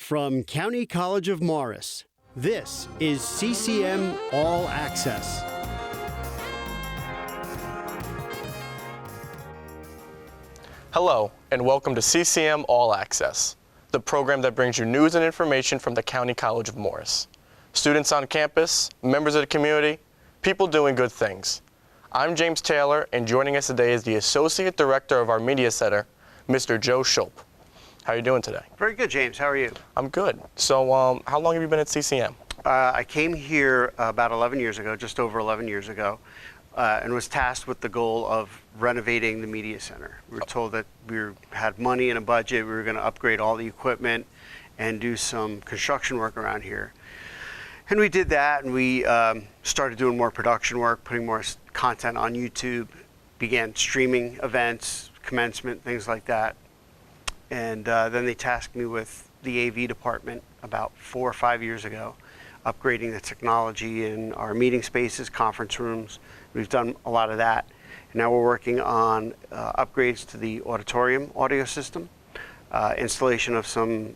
From County College of Morris, this is CCM All Access. Hello, and welcome to CCM All Access, the program that brings you news and information from the County College of Morris. Students on campus, members of the community, people doing good things. I'm James Taylor, and joining us today is the Associate Director of our Media Center, Mr. Joe Schilp. How are you doing today? Very good, James. How are you? I'm good. So how long have you been at CCM? I came here about 11 years ago, just over 11 years ago, and was tasked with the goal of renovating the Media Center. We were told that had money and a budget, we were going to upgrade all the equipment and do some construction work around here. And we did that, and we started doing more production work, putting more content on YouTube, began streaming events, commencement, things like that. And then they tasked me with the AV department about 4 or 5 years ago, upgrading the technology in our meeting spaces, conference rooms. We've done a lot of that. And now we're working on upgrades to the auditorium audio system, installation of some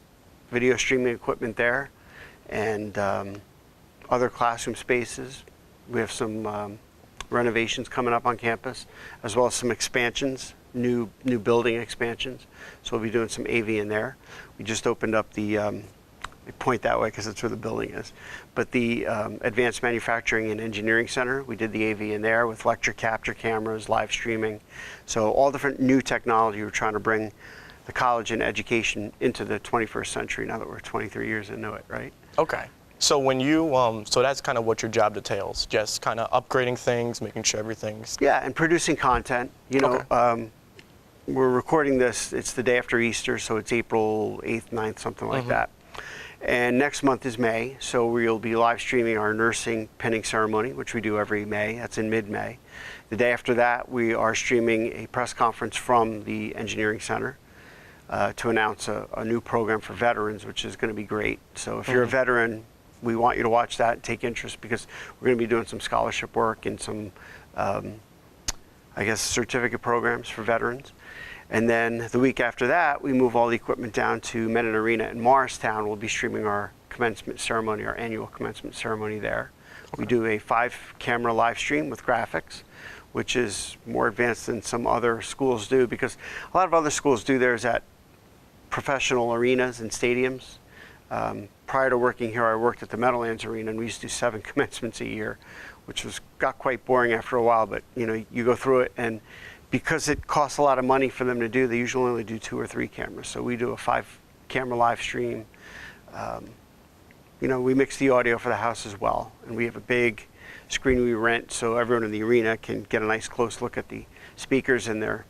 video streaming equipment there, and other classroom spaces. We have some renovations coming up on campus, as well as some expansions, new building expansions. So we'll be doing some AV in there. We just opened up the, I point that way because that's where the building is, but the Advanced Manufacturing and Engineering Center. We did the AV in there with lecture capture cameras, live streaming. So all different new technology. We're trying to bring the college and education into the 21st century now that we're 23 years into it, right? Okay. So when you, so that's kind of what your job details, just kind of upgrading things, making sure everything's... Yeah, and producing content. You know, Okay. We're recording this, it's the day after Easter, so it's April 8th, 9th, something like that. And next month is May, so we'll be live streaming our nursing pinning ceremony, which we do every May. That's in mid-May. The day after that, we are streaming a press conference from the Engineering Center to announce a new program for veterans, which is going to be great. So if you're a veteran, we want you to watch that and take interest, because we're going to be doing some scholarship work and some, I guess, certificate programs for veterans. And then the week after that, we move all the equipment down to Menon Arena in Morristown. We'll be streaming our commencement ceremony, our annual commencement ceremony there. Okay. We do a 5-camera live stream with graphics, which is more advanced than some other schools do, because a lot of other schools do theirs at professional arenas and stadiums. Prior to working here, I worked at the Meadowlands Arena, and we used to do 7 commencements a year, which got quite boring after a while, but you know, you go through it, and because it costs a lot of money for them to do, they usually only do 2 or 3 cameras. So we do a 5-camera live stream. You know, we mix the audio for the house as well, and we have a big screen we rent so everyone in the arena can get a nice close look at the speakers, and the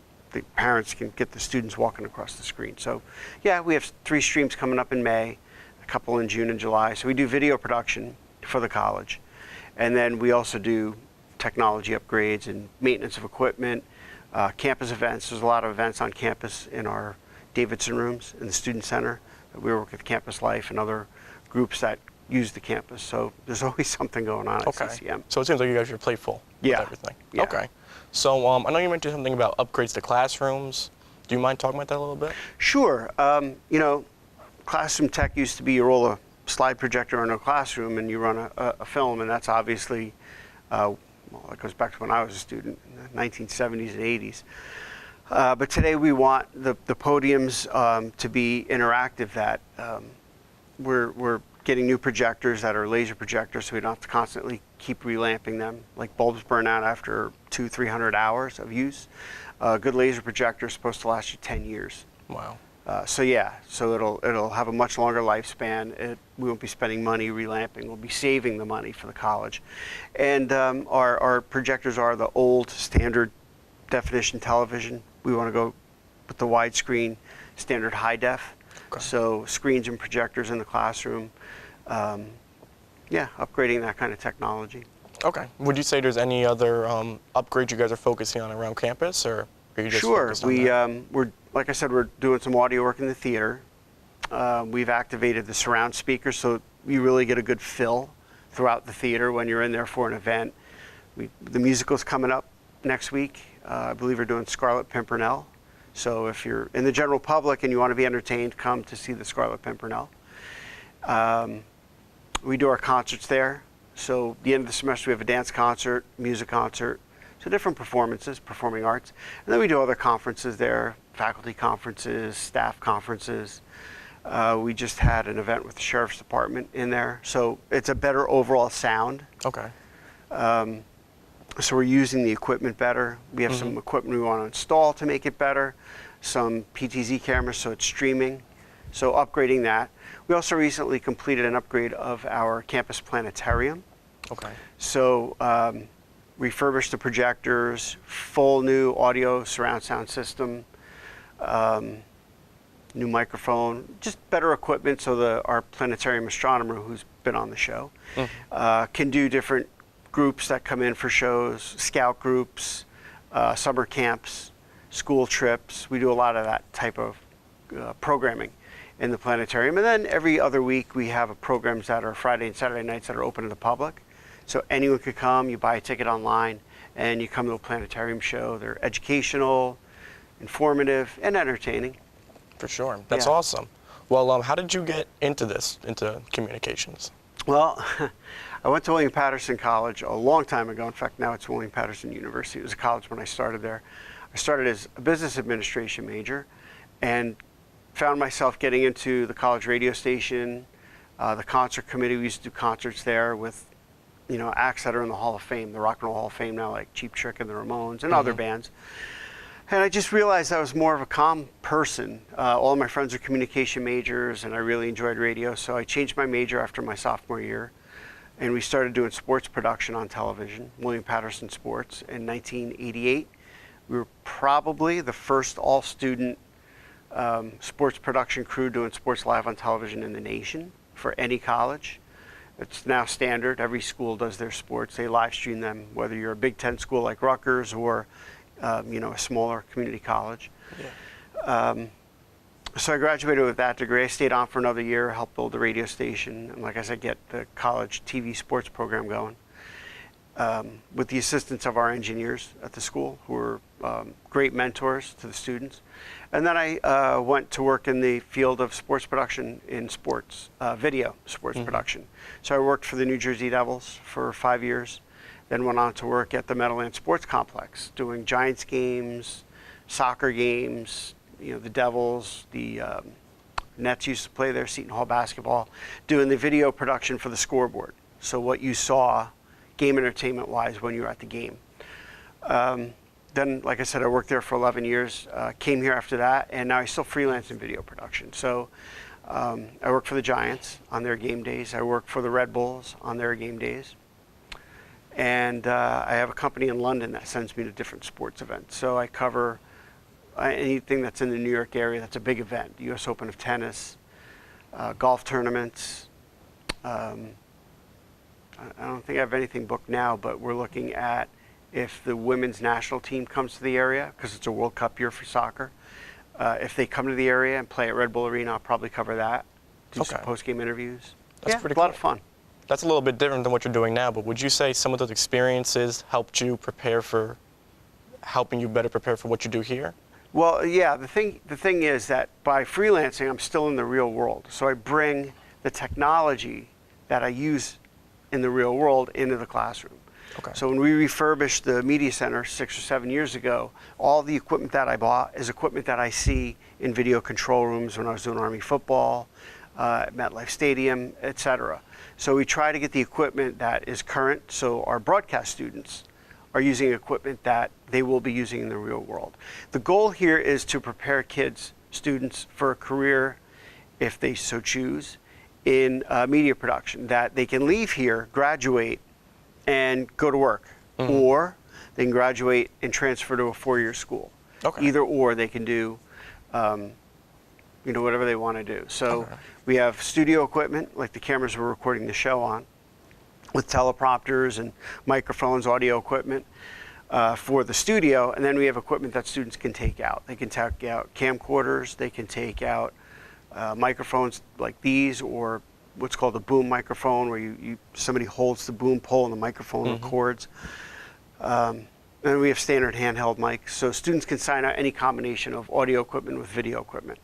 parents can get the students walking across the screen. So yeah, we have 3 streams coming up in May, a couple in June and July. So we do video production for the college, and then we also do technology upgrades and maintenance of equipment, campus events. There's a lot of events on campus in our Davidson rooms in the Student Center. We work with Campus Life and other groups that use the campus. So there's always something going on at CCM. So it seems like you guys are playful with everything. Yeah. Okay. So I know you mentioned something about upgrades to classrooms. Do you mind talking about that a little bit? Sure. You know, classroom tech used to be you roll a slide projector in a classroom and you run a film, and that's obviously, well, it goes back to when I was a student in the 1970s and 80s. But today we want the podiums to be interactive, that we're getting new projectors that are laser projectors, so we don't have to constantly keep relamping them. Like bulbs burn out after 200-300 hours of use. A good laser projector is supposed to last you 10 years. Wow. So yeah, so it'll have a much longer lifespan. We won't be spending money relamping. We'll be saving the money for the college. And our projectors are the old standard definition television. We want to go with the widescreen standard high def. Okay. So screens and projectors in the classroom. Yeah, upgrading that kind of technology. Okay. Would you say there's any other upgrades you guys are focusing on around campus, or are you just focused on that? We're, like I said, we're doing some audio work in the theater. We've activated the surround speakers, so you really get a good fill throughout the theater when you're in there for an event. The musical's coming up next week. I believe we're doing Scarlet Pimpernel. So if you're in the general public and you want to be entertained, come to see the Scarlet Pimpernel. We do our concerts there. So at the end of the semester, we have a dance concert, music concert, so different performances, performing arts. And then we do other conferences there, faculty conferences, staff conferences. We just had an event with the Sheriff's Department in there. So it's a better overall sound. Okay. So we're using the equipment better. We have some equipment we want to install to make it better. Some PTZ cameras, so it's streaming. So upgrading that. We also recently completed an upgrade of our campus planetarium. Okay. So refurbished the projectors, full new audio surround sound system, new microphone, just better equipment so our planetarium astronomer, who's been on the show, can do different groups that come in for shows, scout groups, summer camps, school trips. We do a lot of that type of programming in the planetarium. And then every other week we have programs that are Friday and Saturday nights that are open to the public. So anyone could come, you buy a ticket online, and you come to a planetarium show. They're educational, informative, and entertaining. For sure. That's Yeah. awesome. Well, how did you get into this, into communications? Well, I went to William Patterson College a long time ago. In fact, now it's William Patterson University. It was a college when I started there. I started as a business administration major and found myself getting into the college radio station, the concert committee. We used to do concerts there with, acts that are in the Hall of Fame, the Rock and Roll Hall of Fame now, like Cheap Trick and the Ramones and other bands. And I just realized I was more of a calm person. All of my friends are communication majors, and I really enjoyed radio, so I changed my major after my sophomore year. And we started doing sports production on television, William Patterson Sports, in 1988. We were probably the first all-student sports production crew doing sports live on television in the nation for any college. It's now standard. Every school does their sports. They live stream them, whether you're a Big Ten school like Rutgers or a smaller community college. Yeah. So I graduated with that degree. I stayed on for another year, helped build the radio station, and like I said, get the college TV sports program going. With the assistance of our engineers at the school, who were great mentors to the students. And then I went to work in the field of sports production in sports, video sports production. So I worked for the New Jersey Devils for 5 years, then went on to work at the Meadowlands Sports Complex, doing Giants games, soccer games, the Devils, the Nets used to play there, Seton Hall basketball, doing the video production for the scoreboard. So what you saw game entertainment-wise when you were at the game. Then, like I said, I worked there for 11 years, came here after that, and now I still freelance in video production. So I work for the Giants on their game days. I work for the Red Bulls on their game days. And I have a company in London that sends me to different sports events. So I cover anything that's in the New York area that's a big event, the U.S. Open of tennis, golf tournaments. I don't think I have anything booked now, but we're looking at if the women's national team comes to the area, because it's a World Cup year for soccer. If they come to the area and play at Red Bull Arena, I'll probably cover that, do some post-game interviews. That's pretty cool. A lot of fun. That's a little bit different than what you're doing now, but would you say some of those experiences helped you helping you better prepare for what you do here? Well, yeah, the thing is that by freelancing, I'm still in the real world. So I bring the technology that I use in the real world into the classroom. Okay. So when we refurbished the media center 6 or 7 years ago, all the equipment that I bought is equipment that I see in video control rooms when I was doing Army football, at MetLife Stadium, etc. So we try to get the equipment that is current, so our broadcast students are using equipment that they will be using in the real world. The goal here is to prepare students for a career, if they so choose, in media production, that they can leave here, graduate, and go to work, or they can graduate and transfer to a 4-year school. Okay. Either or, they can do whatever they want to do. So we have studio equipment, like the cameras we're recording the show on, with teleprompters and microphones, audio equipment for the studio. And then we have equipment that students can take out. They can take out camcorders, they can take out microphones like these, or what's called a boom microphone, where somebody holds the boom pole and the microphone records. And And we have standard handheld mics, so students can sign out any combination of audio equipment with video equipment.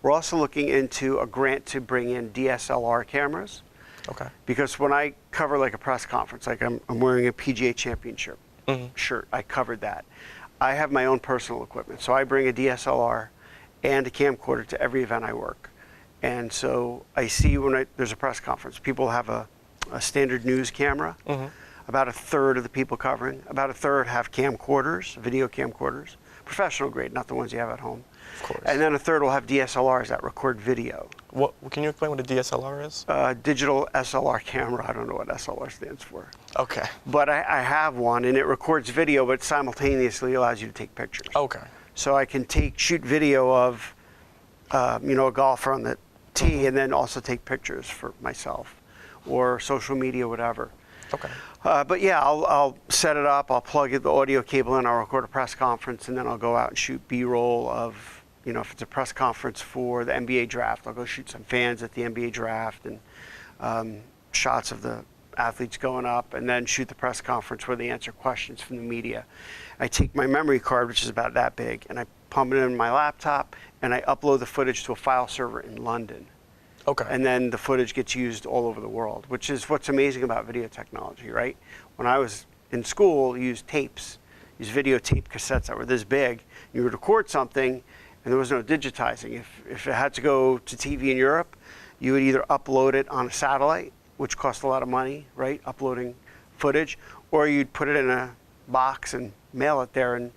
We're also looking into a grant to bring in DSLR cameras. Okay. Because when I cover like a press conference, like I'm wearing a PGA championship shirt, I covered that. I have my own personal equipment, so I bring a DSLR and a camcorder to every event I work. And so I see when there's a press conference, people have a standard news camera. About a third of the people covering, about a third have camcorders, video camcorders, professional grade, not the ones you have at home. Of course. And then a third will have DSLRs that record video. What can you explain what a DSLR is? Digital SLR camera. I don't know what SLR stands for. Okay. But I have one, and it records video, but simultaneously allows you to take pictures. Okay. So I can shoot video of, a golfer on the tee, and then also take pictures for myself, or social media, whatever. Okay. But yeah, I'll set it up. I'll plug the audio cable in. I'll record a press conference, and then I'll go out and shoot B-roll of, if it's a press conference for the NBA draft, I'll go shoot some fans at the NBA draft and shots of the athletes going up, and then shoot the press conference where they answer questions from the media. I take my memory card, which is about that big, and I pump it in my laptop, and I upload the footage to a file server in London. Okay. And then the footage gets used all over the world, which is what's amazing about video technology, right? When I was in school, you used tapes, videotape cassettes that were this big. You would record something, and there was no digitizing. If it had to go to TV in Europe, you would either upload it on a satellite, which cost a lot of money, right? Uploading footage, or you'd put it in a box and mail it there, and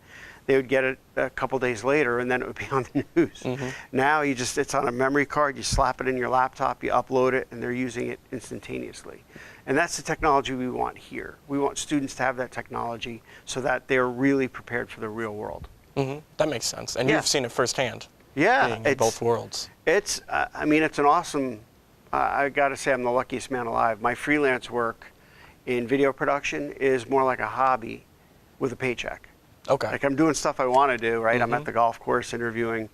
they would get it a couple days later, and then it would be on the news. Now it's on a memory card, you slap it in your laptop, you upload it, and they're using it instantaneously. And that's the technology we want here. We want students to have that technology so that they're really prepared for the real world. That makes sense. And Yeah. you've seen it firsthand. Yeah. Being in both worlds. It's an awesome, I gotta say I'm the luckiest man alive. My freelance work in video production is more like a hobby with a paycheck. Okay. Like I'm doing stuff I want to do, right? I'm at the golf course interviewing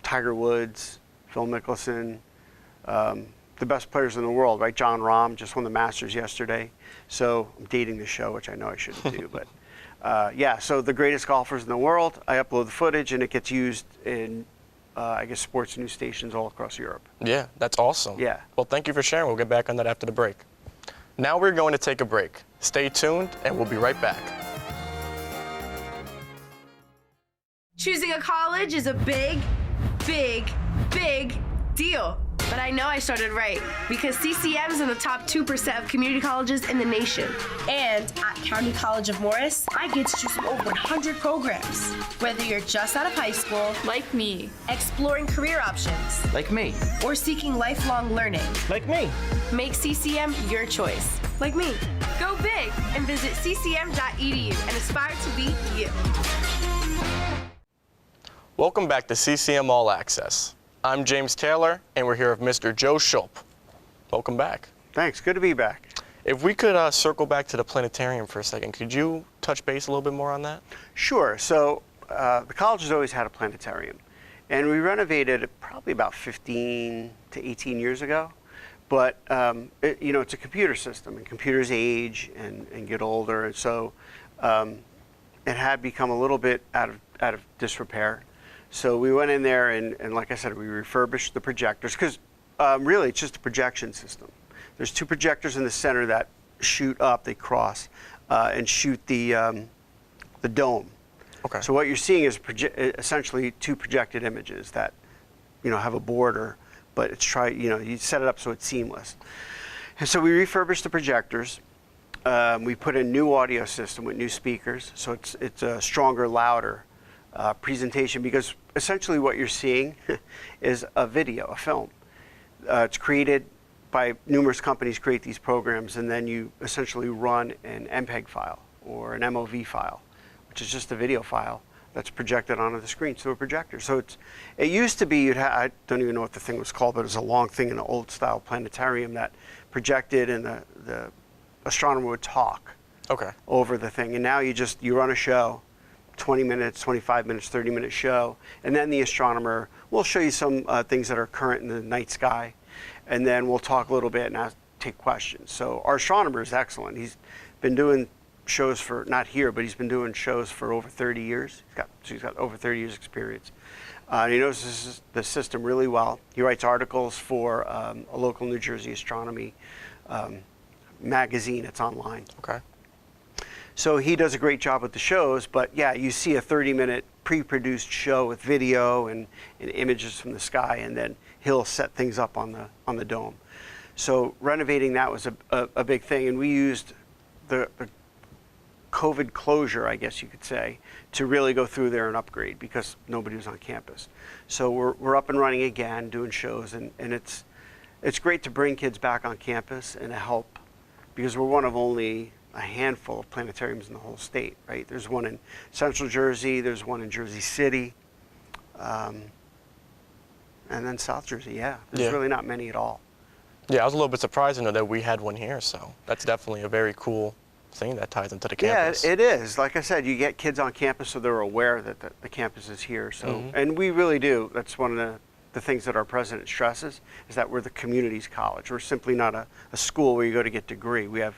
Tiger Woods, Phil Mickelson, the best players in the world, right? John Rahm just won the Masters yesterday. So I'm dating the show, which I know I shouldn't do, but so the greatest golfers in the world, I upload the footage and it gets used in, sports news stations all across Europe. Yeah, that's awesome. Yeah. Well, thank you for sharing. We'll get back on that after the break. Now we're going to take a break. Stay tuned, and we'll be right back. Choosing a college is a big, big, big deal. But I know I started right because CCM is in the top 2% of community colleges in the nation. And at County College of Morris, I get to choose from over 100 programs. Whether you're just out of high school, Like me. exploring career options, Like me. or seeking lifelong learning, Like me. make CCM your choice. Like me. Go big and visit ccm.edu and aspire to be you. Welcome back to CCM All Access. I'm James Taylor, and we're here with Mr. Joe Schilp. Welcome back. Thanks, good to be back. If we could circle back to the planetarium for a second, could you touch base a little bit more on that? Sure. So the college has always had a planetarium, and we renovated it probably about 15 to 18 years ago. But it's a computer system, and computers age and get older, and so it had become a little bit out of disrepair. So we went in there and like I said, we refurbished the projectors because really it's just a projection system. There's two projectors in the center that shoot up, they cross, and shoot the dome. Okay. So what you're seeing is essentially two projected images that have a border, but you set it up so it's seamless. And so we refurbished the projectors. We put in new audio system with new speakers, so it's a stronger, louder presentation, because essentially what you're seeing is a video, a film. It's created by numerous companies, create these programs, and then you essentially run an MPEG file or an MOV file, which is just a video file that's projected onto the screen through a projector. So it used to be, I don't even know what the thing was called, but it was a long thing in an old style planetarium that projected, and the astronomer would talk over the thing. And now you run a show, 20 minutes, 25 minutes, 30-minute show, and then the astronomer will show you some things that are current in the night sky, and then we'll talk a little bit and take questions. So our astronomer is excellent. He's been doing shows for, not here, but he's been doing shows for over 30 years. He's got over 30 years experience. He knows the system really well. He writes articles for a local New Jersey astronomy magazine. It's online. Okay. So he does a great job with the shows, but yeah, you see a 30-minute pre-produced show with video and images from the sky, and then he'll set things up on the dome. So renovating that was a big thing, and we used the COVID closure, I guess you could say, to really go through there and upgrade because nobody was on campus. So we're up and running again, doing shows, and it's great to bring kids back on campus and to help, because we're one of only a handful of planetariums in the whole state, right? There's one in Central Jersey, there's one in Jersey City, and then South Jersey, There's really not many at all. Yeah, I was a little bit surprised to know that we had one here, so that's definitely a very cool thing that ties into the campus. Yeah, it is. Like I said, you get kids on campus so they're aware that the campus is here. So, and we really do. That's one of the things that our president stresses, is that we're the community's college. We're simply not a school where you go to get a degree. We have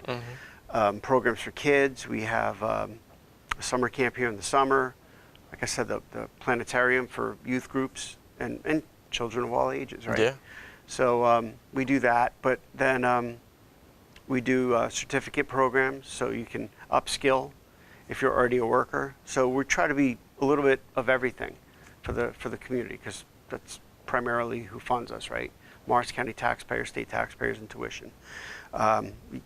programs for kids. We have a summer camp here in the summer. Like I said, the planetarium for youth groups and children of all ages, right? Yeah. So we do that, but then we do certificate programs, so you can upskill if you're already a worker. So we try to be a little bit of everything for the community, because that's primarily who funds us, right? Morris County taxpayers, state taxpayers, and tuition.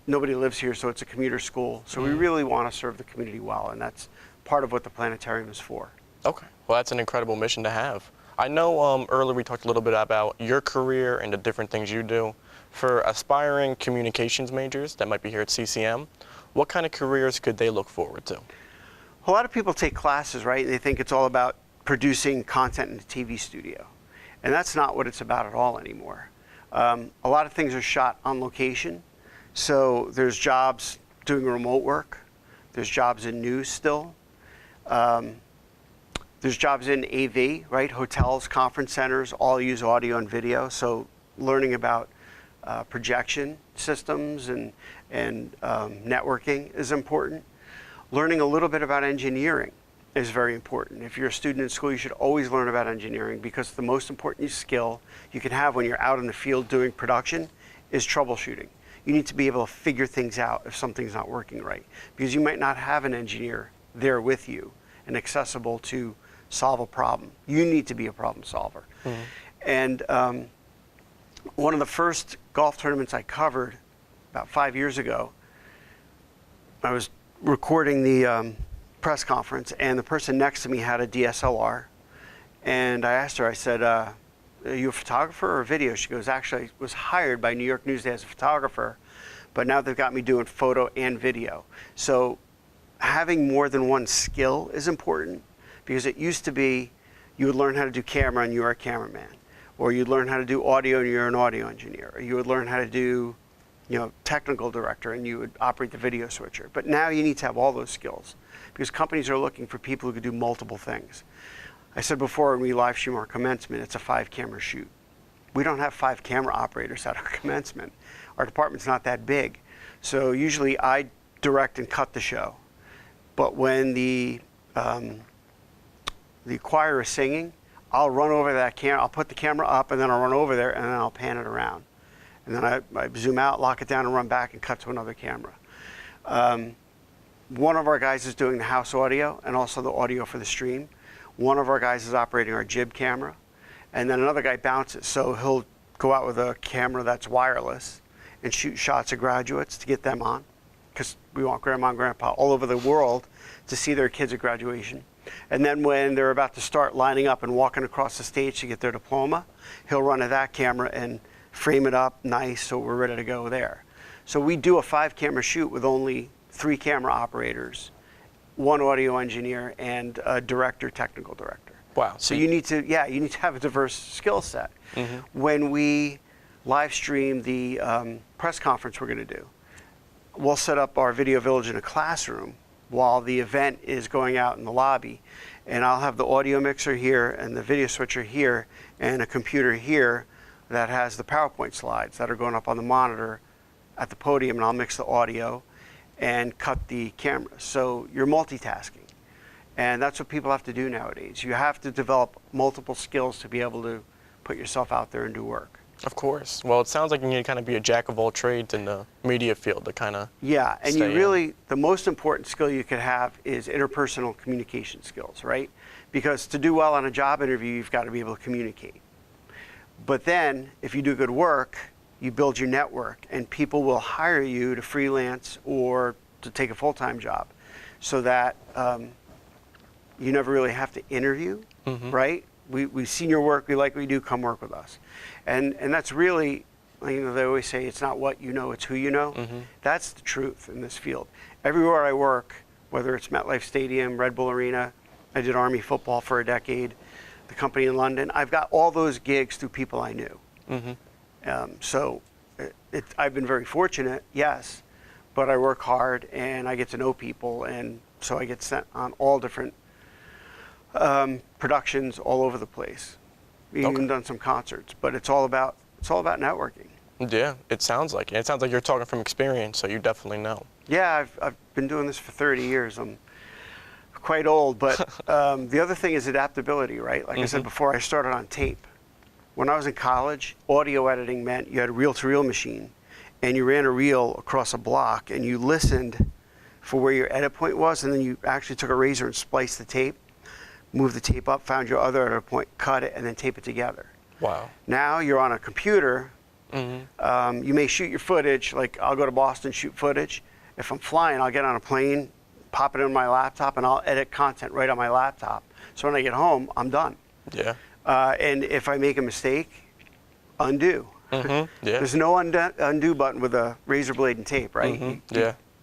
Nobody lives here, so it's a commuter school. So we really want to serve the community well, and that's part of what the planetarium is for. Okay, well, that's an incredible mission to have. I know earlier we talked a little bit about your career and the different things you do. For aspiring communications majors that might be here at CCM, what kind of careers could they look forward to? A lot of people take classes, right? They think it's all about producing content in a TV studio. And that's not what it's about at all anymore. A lot of things are shot on location. So there's jobs doing remote work. There's jobs in news still. There's jobs in AV, right? Hotels, conference centers, all use audio and video. So learning about projection systems and networking is important. Learning a little bit about engineering is very important. If you're a student in school, you should always learn about engineering, because the most important skill you can have when you're out in the field doing production is troubleshooting. You need to be able to figure things out if something's not working right, because you might not have an engineer there with you and accessible to solve a problem. You need to be a problem solver. And one of the first golf tournaments I covered about 5 years ago, I was recording the press conference, and the person next to me had a DSLR. And I asked her, I said, are you a photographer or a video? She goes, actually, I was hired by New York Newsday as a photographer, but now they've got me doing photo and video. So having more than one skill is important, because it used to be you would learn how to do camera and you were a cameraman, or you'd learn how to do audio and you're an audio engineer, or you would learn how to do, technical director and you would operate the video switcher. But now you need to have all those skills, because companies are looking for people who can do multiple things. I said before, when we live stream our commencement, it's a 5-camera shoot. We don't have 5 camera operators at our commencement. Our department's not that big. So usually I direct and cut the show. But when the choir is singing, I'll run over that camera, I'll put the camera up, and then I'll run over there, and then I'll pan it around. And then I zoom out, lock it down, and run back and cut to another camera. One of our guys is doing the house audio and also the audio for the stream. One of our guys is operating our jib camera, and then another guy bounces. So he'll go out with a camera that's wireless and shoot shots of graduates to get them on, because we want grandma and grandpa all over the world to see their kids at graduation. And then when they're about to start lining up and walking across the stage to get their diploma, he'll run to that camera and frame it up nice so we're ready to go there. So we do a 5-camera shoot with only 3 camera operators, 1 audio engineer, and a director, technical director. Wow. So you need to have a diverse skill set. When we live stream the press conference we're going to do, we'll set up our video village in a classroom while the event is going out in the lobby, and I'll have the audio mixer here and the video switcher here and a computer here that has the PowerPoint slides that are going up on the monitor at the podium, and I'll mix the audio, and cut the cameras. So you're multitasking. And that's what people have to do nowadays. You have to develop multiple skills to be able to put yourself out there and do work. Of course. Well, it sounds like you need to kind of be a jack of all trades in the media field to kind of Yeah, and stay you really, the most important skill you could have is interpersonal communication skills, right? Because to do well on a job interview, you've got to be able to communicate. But then, if you do good work, you build your network, and people will hire you to freelance or to take a full-time job, so that you never really have to interview, right? We've seen your work, we like what you do, come work with us. And that's really, you know, they always say it's not what you know, it's who you know. That's the truth in this field. Everywhere I work, whether it's MetLife Stadium, Red Bull Arena, I did Army football for a decade, the company in London, I've got all those gigs through people I knew. So I've been very fortunate, yes, but I work hard and I get to know people, and so I get sent on all different productions all over the place. We've even done some concerts, but it's all about networking. Yeah, it sounds like it. It sounds like you're talking from experience, so you definitely know. Yeah, I've been doing this for 30 years. I'm quite old, but the other thing is adaptability, right? Like I said before, I started on tape. When I was in college, audio editing meant you had a reel-to-reel machine, and you ran a reel across a block, and you listened for where your edit point was, and then you actually took a razor and spliced the tape, moved the tape up, found your other edit point, cut it, and then tape it together. Wow. Now you're on a computer. You may shoot your footage, like I'll go to Boston, shoot footage. If I'm flying, I'll get on a plane, pop it in my laptop, and I'll edit content right on my laptop. So when I get home, I'm done. Yeah. And if I make a mistake, undo. Yeah. There's no undo button with a razor blade and tape, right?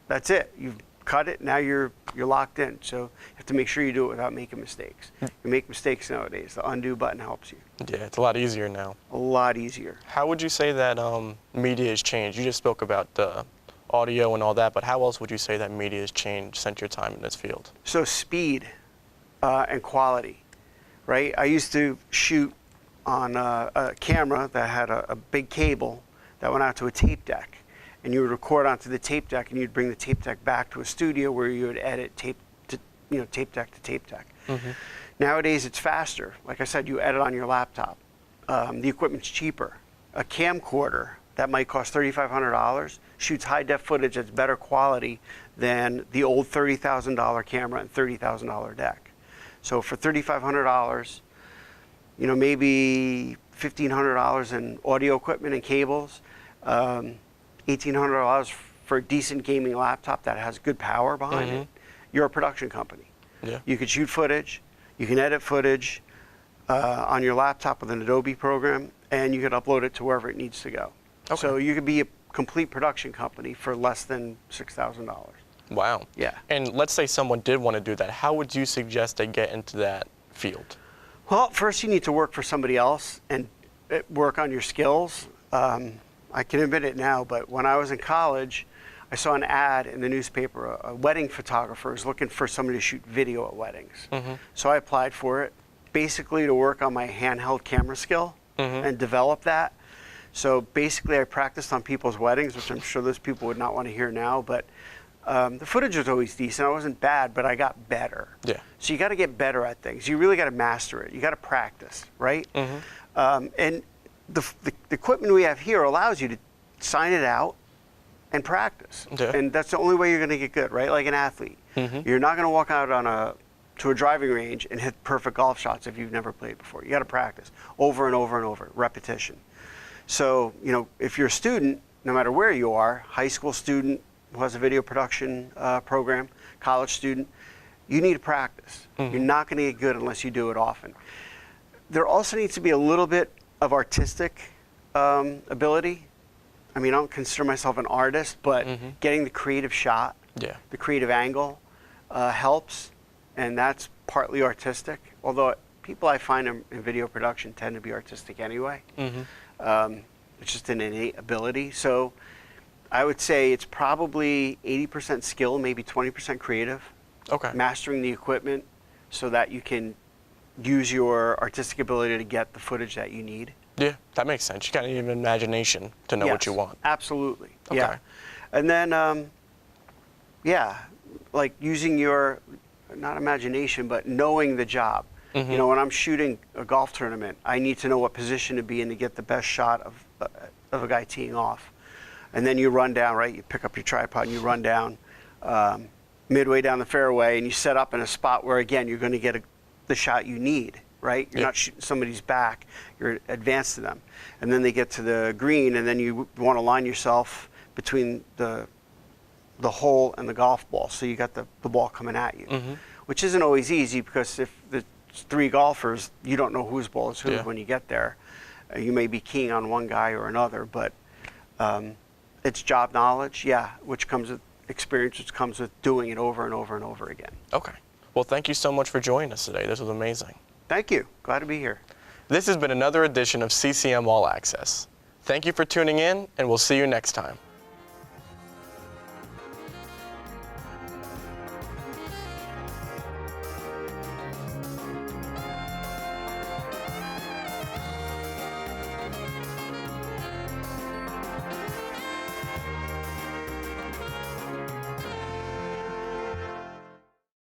That's it. You've cut it. Now you're locked in. So you have to make sure you do it without making mistakes. You make mistakes nowadays. The undo button helps you. Yeah, it's a lot easier now. A lot easier. How would you say that media has changed? You just spoke about the audio and all that, but how else would you say that media has changed since your time in this field? So speed and quality, right? I used to shoot on a camera that had a big cable that went out to a tape deck, and you would record onto the tape deck, and you'd bring the tape deck back to a studio where you would edit tape deck to tape deck. Nowadays it's faster. Like I said, you edit on your laptop. The equipment's cheaper. A camcorder that might cost $3,500 shoots high def footage that's better quality than the old $30,000 camera and $30,000 deck. So for $3,500, you know, maybe $1,500 in audio equipment and cables, $1,800 for a decent gaming laptop that has good power behind it. You're a production company. Yeah. You can shoot footage, you can edit footage on your laptop with an Adobe program, and you can upload it to wherever it needs to go. Okay. So you could be a complete production company for less than $6,000. Wow. Yeah. And let's say someone did want to do that. How would you suggest they get into that field? Well, first you need to work for somebody else and work on your skills. I can admit it now, but when I was in college, I saw an ad in the newspaper. A wedding photographer is looking for somebody to shoot video at weddings. So I applied for it, basically to work on my handheld camera skill and develop that. So basically I practiced on people's weddings, which I'm sure those people would not want to hear now, but the footage was always decent. I wasn't bad, but I got better. Yeah. So you got to get better at things. You really got to master it. You got to practice, right? And the equipment we have here allows you to sign it out and practice. Yeah. And that's the only way you're going to get good, right? Like an athlete. You're not going to walk out on to a driving range and hit perfect golf shots if you've never played before. You got to practice over and over and over, repetition. So, you know, if you're a student, no matter where you are, high school student who has a video production program, college student, you need to practice. You're not going to get good unless you do it often. There also needs to be a little bit of artistic ability. I mean, I don't consider myself an artist, but getting the creative shot, the creative angle helps, and that's partly artistic. Although people I find in video production tend to be artistic anyway. It's just an innate ability. So I would say it's probably 80% skill, maybe 20% creative. Okay. Mastering the equipment so that you can use your artistic ability to get the footage that you need. Yeah, that makes sense. You got to need an imagination to know what you want. Absolutely. Okay. Yeah. And then Yeah, like using your, not imagination, but knowing the job. You know, when I'm shooting a golf tournament, I need to know what position to be in to get the best shot of a guy teeing off. And then you run down, right? You pick up your tripod and you run down midway down the fairway, and you set up in a spot where, again, you're going to get the shot you need, right? You're not shooting somebody's back. You're advanced to them. And then they get to the green, and then you want to line yourself between the hole and the golf ball, so you got the ball coming at you, which isn't always easy, because if the 3 golfers, you don't know whose ball is whose when you get there. You may be keying on one guy or another, but it's job knowledge, which comes with experience, which comes with doing it over and over and over again. Okay. Well, thank you so much for joining us today. This was amazing. Thank you. Glad to be here. This has been another edition of CCM All Access. Thank you for tuning in, and we'll see you next time.